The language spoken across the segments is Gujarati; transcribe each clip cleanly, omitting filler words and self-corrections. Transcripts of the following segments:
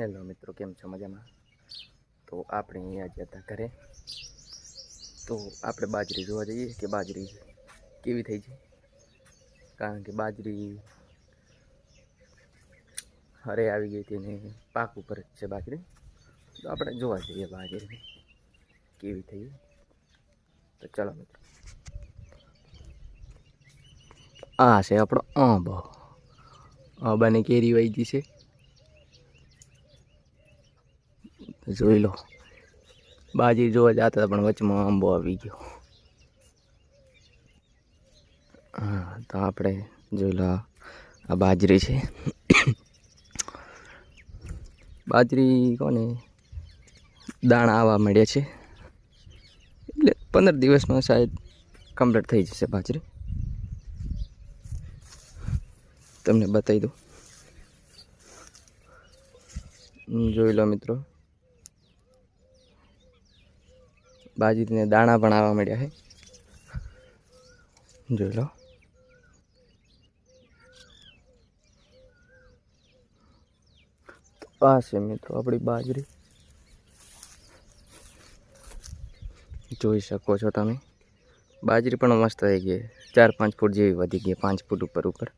હેલો મિત્રો, કેમ છો? મજામાં? તો આપણે અહીંયા જ હતા ઘરે. તો આપણે બાજરી જોવા જઈએ કે બાજરી કેવી થઈ છે, કારણ કે બાજરી હરે આવી ગઈ હતી ને પાક ઉપર છે બાજરી. તો આપણે જોવા જઈએ બાજરી કેવી થઈ. તો ચાલો મિત્રો, આ છે આપણો આંબો. આંબાની કેરી વહી ગઈ છે, જોઈ લો. બાજરી જોવા જતા હતા પણ વચમાં આંબો આવી ગયો. હા, તો આપણે જોઈ લો, આ બાજરી છે. બાજરી કોને દાણા આવવા મળ્યા છે, એટલે 15 દિવસમાં શાયદ કમ્પ્લીટ થઈ જશે બાજરી. તમને બતાવી દઉં, જોઈ લો મિત્રો. બાજરીને દાણા પણ આવવા મળ્યા છે, જોઈ લો. આ છે મિત્રો આપણી બાજરી, જોઈ શકો છો તમે. બાજરી પણ મસ્ત થઈ ગઈ, 4-5 ફૂટ જેવી વધી ગઈ, 5 ફૂટ ઉપર.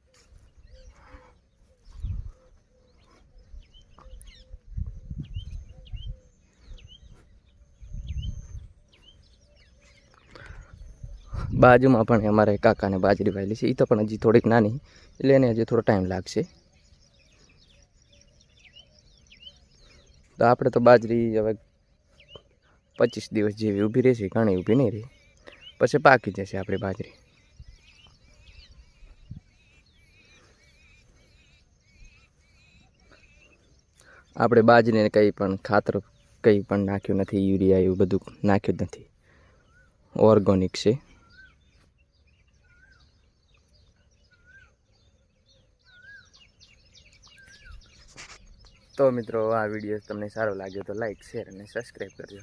બાજુમાં પણ અમારે કાકાને બાજરી વાયેલી છે, એ તો પણ હજી થોડીક નાની, એટલે એને હજી થોડો ટાઈમ લાગશે. તો આપણે તો બાજરી હવે 25 દિવસ જેવી ઊભી રહેશે, ઘણી ઊભી નહીં રહી, પછી પાકી જશે આપણી બાજરી. આપણે બાજરીને કંઈ પણ ખાતર કંઈ પણ નાખ્યું નથી, યુરિયા એવું બધું નાખ્યું જ નથી, ઓર્ગોનિક છે. તો મિત્રો, આ વિડીયો તમને સારો લાગ્યો તો લાઈક, શેર અને સબસ્ક્રાઈબ કરજો.